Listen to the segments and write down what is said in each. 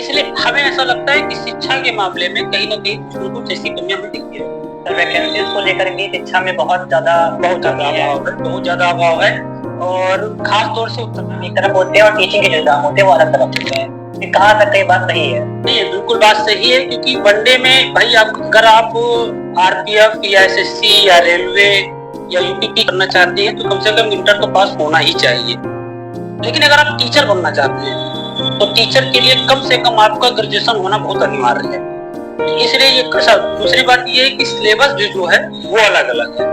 इसलिए हमें ऐसा लगता है कि शिक्षा के मामले में कहीं ना कहीं कुछ न कुछ ऐसी कमियां हमें दिखती है। वैकेंसीज को लेकर भी शिक्षा में बहुत ज्यादा अभाव है और खास तौर से उत्तर एक तरफ होते हैं और टीचिंग के जो एग्जाम होते हैं वो अलग तरफ होते हैं। ये कहाँ तक ये बात सही है? नहीं, बिल्कुल बात सही है, क्योंकि वनडे में भाई अगर आप आरपीएफ या एसएससी या रेलवे या यूपीपी करना चाहते हैं तो कम से कम इंटर तो पास होना ही चाहिए। लेकिन अगर आप टीचर बनना चाहते हैं तो टीचर के लिए कम से कम आपका ग्रेजुएशन होना बहुत अनिवार्य है। इसलिए ये दूसरी बात ये है कि सिलेबस जो है वो अलग अलग है।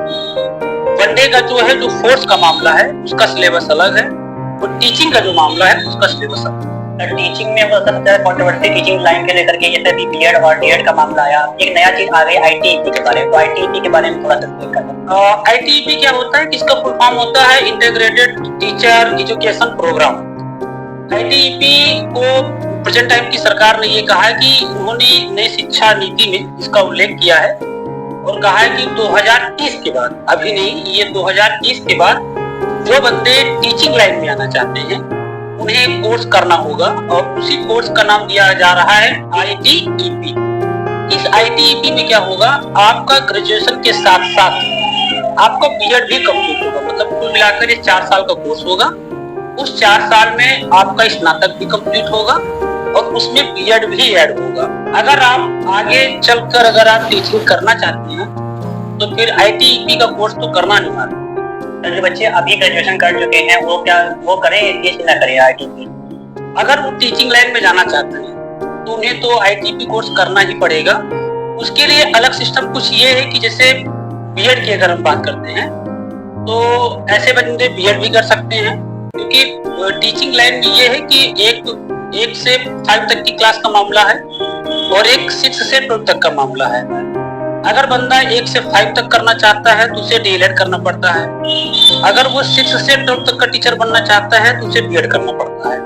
वनडे का जो है, जो फोर्स का मामला है उसका सिलेबस अलग है और टीचिंग का जो मामला है उसका सिलेबस अलग है। टीचिंग में वो सबसे ज्यादा कंट्रोवर्सी टीचिंग लाइन के लेकर के जैसे अभी बीएड और डीएड का मामला आया, एक नया चीज आ गई आईटीईपी के बारे में। तो आईटीईपी के बारे में थोड़ा सा एक्सप्लेन करना। आईटीईपी क्या होता है कि इसका फुल फॉर्म होता है integrated teacher education programme. ITEP को प्रेजेंट टाइम की सरकार ने ये कहा है कि उन्होंने नई शिक्षा नीति में इसका उल्लेख किया है और कहा है कि 2030 के बाद, अभी नहीं, ये 2030 के बाद जो बंदे टीचिंग लाइन में आना चाहते हैं उन्हें कोर्स करना होगा और उसी कोर्स का नाम दिया जा रहा है आईटीईपी। इस आईटीईपी में क्या होगा, आपका ग्रेजुएशन के साथ साथ आपका बीएड भी कंप्लीट होगा। मतलब कुल मिलाकर ये 4 साल का कोर्स होगा। उस 4 साल में आपका स्नातक भी कंप्लीट होगा और उसमें बीएड भी ऐड होगा। अगर आप आगे चलकर अगर आप टीचिंग करना चाहते हैं तो फिर आईटीईपी का कोर्स तो करना अनिवार्य है। जो बच्चे अभी ग्रेजुएशन कर चुके हैं वो करें या ना करें आईटीईपी? अगर वो टीचिंग लाइन में जाना चाहते हैं तो उन्हें तो आईटीईपी कोर्स करना ही पड़ेगा। उसके लिए अलग सिस्टम कुछ ये है कि जैसे बीएड की अगर हम बात करते हैं तो ऐसे बंदे बीएड भी कर सकते हैं, क्योंकि टीचिंग लाइन में ये है कि एक से 5 तक की क्लास का मामला है और एक 6 से 12 तक का मामला है। अगर बंदा 1 से 5 तक करना चाहता है तो उसे डीएलएड करना पड़ता है। अगर वो 6 से 12 तक का टीचर बनना चाहता है तो उसे बीएड करना पड़ता है।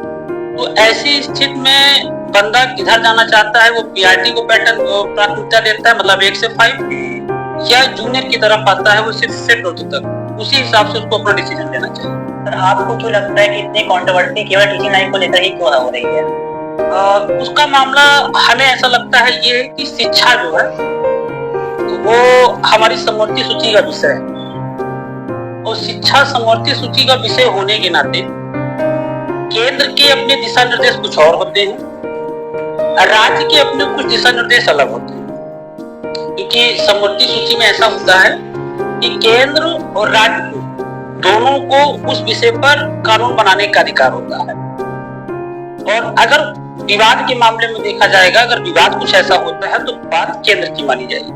तो ऐसी स्थिति में बंदा किधर जाना चाहता है, वो पीआरटी को प्राथमिकता देता है, मतलब 1 से 5, या जूनियर की तरफ आता है वो 6 से 12 तक। उसी हिसाब से उसको अपना डिसीजन लेना चाहिए। सर, आपको क्यों लगता है कि इतनी कंट्रोवर्सी केवल टीचिंग लाइन को लेकर ही क्यों हो रही है? उसका मामला हमें ऐसा लगता है ये कि शिक्षा जो है वो हमारी समवर्ती सूची का विषय है और शिक्षा समवर्ती सूची का विषय होने के नाते केंद्र के अपने दिशा निर्देश कुछ और होते हैं, राज्य के अपने कुछ दिशा निर्देश अलग होते हैं। क्योंकि समवर्ती सूची में ऐसा होता है कि केंद्र और राज्य को दोनों को उस विषय पर कानून बनाने का अधिकार होता है। और अगर विवाद के मामले में देखा जाएगा, अगर विवाद कुछ ऐसा होता है तो बात केंद्र की मानी जाएगी।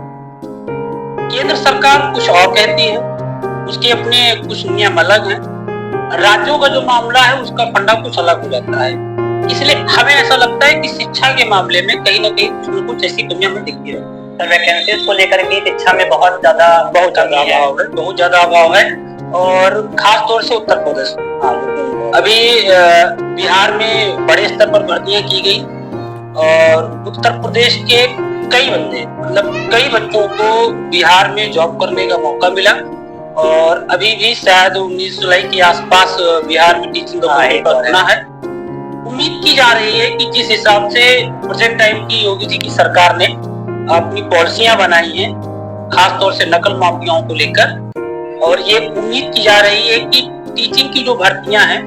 केंद्र सरकार कुछ और कहती है, उसके अपने कुछ नियम अलग हैं। राज्यों का जो मामला है उसका फंडा कुछ अलग हो जाता है। इसलिए हमें ऐसा लगता है कि शिक्षा के मामले में कहीं ना कहीं कुछ न कुछ ऐसी कमियां हमें दिखती है। सर, वैकेंसीज को लेकर भी शिक्षा में बहुत ज्यादा अभाव है और खास तौर से उत्तर प्रदेश में। अभी बिहार में बड़े स्तर पर भर्तियां की गई और उत्तर प्रदेश के कई बच्चों को बिहार में जॉब करने का मौका मिला और अभी भी शायद 19 जुलाई के आसपास बिहार में टीचिंग का होना है। उम्मीद की जा रही है कि जिस हिसाब से प्रेजेंट टाइम की योगी जी की सरकार ने अपनी पॉलिसियां बनाई हैं, खास तौर से नकल माफियाओं को लेकर, और ये उम्मीद की जा रही है कि टीचिंग की जो भर्तियां हैं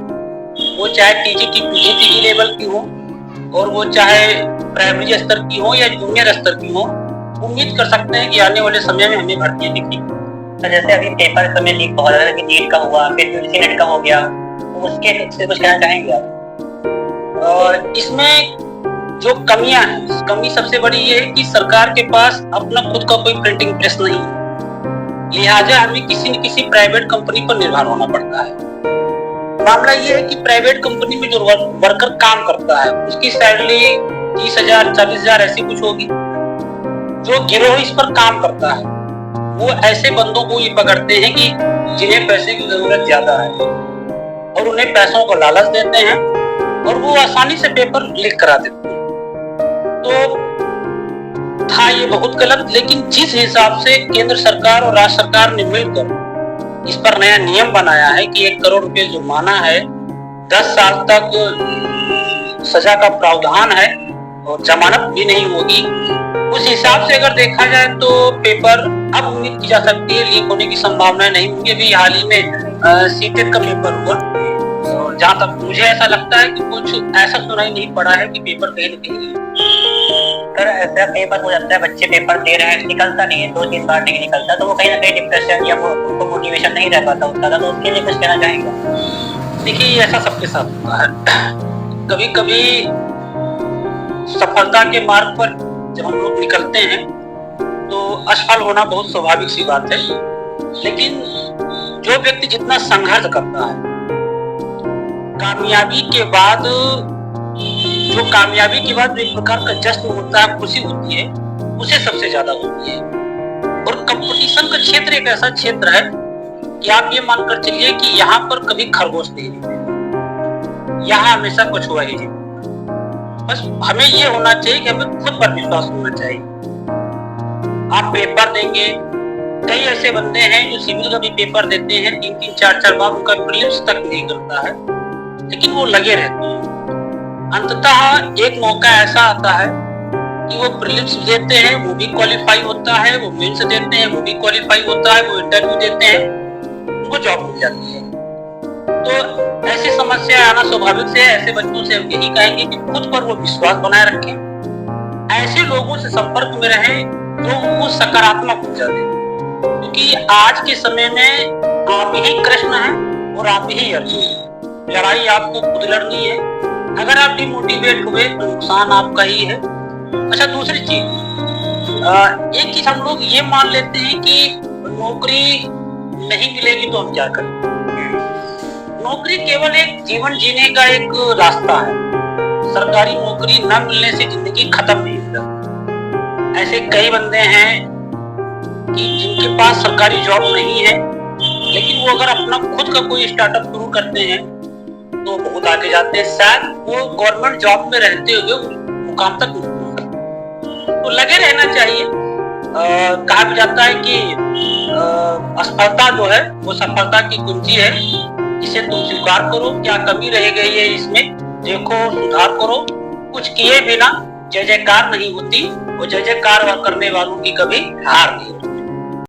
वो चाहे टीजीटी पीजीटी लेवल की हो और वो चाहे प्राइमरी स्तर की हो या जूनियर स्तर की हो, उम्मीद कर सकते हैं कि आने वाले समय में हमें भर्तियां दिखेंगी। तो जैसे अभी पेपर समय लीक बहुत ज्यादा, नीट का हुआ, फिर यूजीसी नेट का हो गया, तो उसके से कुछ कहना चाहेंगे आप? और इसमें जो कमियां हैं, कमी सबसे बड़ी ये है कि सरकार के पास अपना खुद का कोई प्रिंटिंग प्रेस नहीं है, लिहाजा हमें किसी न किसी प्राइवेट कंपनी पर निर्भर होना पड़ता है। मामला ये है कि प्राइवेट कंपनी में जो वर्कर काम करता है उसकी सैलरी 30,000 40,000 ऐसी कुछ होगी। जो गिरोह इस पर काम करता है वो ऐसे बंदों को ये पकड़ते हैं कि जिन्हें पैसे की जरूरत ज्यादा है और उन्हें पैसों का लालच देते हैं और वो आसानी से पेपर लीक करा देते हैं। तो था ये बहुत गलत, लेकिन जिस हिसाब से केंद्र सरकार और राज्य सरकार ने मिलकर इस पर नया नियम बनाया है कि 1 करोड़ रुपए जुर्माना है, 10 साल तक सजा का प्रावधान है और जमानत भी नहीं होगी। उस हिसाब से अगर देखा जाए तो पेपर अब उम्मीद की जा सकती है लीक होने की संभावना नहीं होंगी। अभी हाल ही में सीटेट का पेपर हुआ और जहाँ तक मुझे ऐसा लगता है कि कुछ ऐसा सुनाई नहीं पड़ा है कि पेपर कहीं न कहीं सर ऐसा कई बार हो जाता है, बच्चे पेपर दे रहे हैं, निकलता नहीं है, 2-3 बार नहीं निकलता, तो वो कहीं ना कहीं डिप्रेशन या वो उनको मोटिवेशन नहीं रह पाता उसका, तो उसके लिए कुछ कहना चाहेंगे? देखिए ऐसा सबके साथ होता है। कभी कभी सफलता के मार्ग पर जब हम लोग निकलते हैं तो असफल होना बहुत स्वाभाविक सी बात है, लेकिन जो व्यक्ति जितना संघर्ष करता है कामयाबी के बाद, जो कामयाबी के बाद एक प्रकार का जश्न होता है, खुशी होती है, उसे सबसे ज्यादा होती है। और कंपटीशन का क्षेत्र एक ऐसा क्षेत्र है कि आप ये मानकर चलिए कि यहाँ पर कभी खरगोश नहीं जीते, यहाँ हमेशा कुछ हुआ ही नहीं। बस हमें ये होना चाहिए कि हमें खुद पर विश्वास होना चाहिए। आप पेपर देंगे, कई ऐसे बंदे हैं जो सिविल का भी पेपर देते हैं, 3-3, 4-4 बार उनका प्रीलिम्स तक नहीं करता है, लेकिन वो लगे रहते हैं। अंततः एक मौका ऐसा आता है कि वो प्रीलिम्स देते हैं, वो भी क्वालिफाई होता है, वो मेंस देते हैं, वो भी क्वालिफाई होता है, वो इंटरव्यू देते हैं, उनको जॉब मिल जाती है। तो ऐसी समस्या आना स्वाभाविक से है। ऐसे बच्चों से हम यही कहेंगे कि खुद पर वो विश्वास बनाए रखें, ऐसे लोगों से संपर्क में रहें जो उनको सकारात्मक ऊर्जा दें, क्योंकि आज के समय में आप ही कृष्ण हैं और आप ही अर्जुन। लड़ाई आपको खुद लड़नी है। अगर आप डिमोटिवेट हुए तो नुकसान आपका ही है। अच्छा, दूसरी चीज, एक चीज हम लोग ये मान लेते हैं कि नौकरी नहीं मिलेगी तो हम क्या करें। नौकरी केवल एक जीवन जीने का एक रास्ता है। सरकारी नौकरी न मिलने से जिंदगी खत्म नहीं होती। ऐसे कई बंदे हैं कि जिनके पास सरकारी जॉब नहीं है, लेकिन वो अगर अपना खुद का कोई स्टार्टअप शुरू करते हैं तो बहुत आगे जाते हैं। शायद वो गवर्नमेंट जॉब में रहते हुए मुकाम तक नहीं पहुंच सकते। तो लगे रहना चाहिए। कहा भी जाता है कि असफलता जो है वो सफलता की कुंजी है। इसे तुम स्वीकार करो, क्या कमी रह गई है इसमें देखो, सुधार करो। कुछ किए बिना जय जयकार नहीं होती, और जय जयकार करने वालों की कभी हार नहीं होती।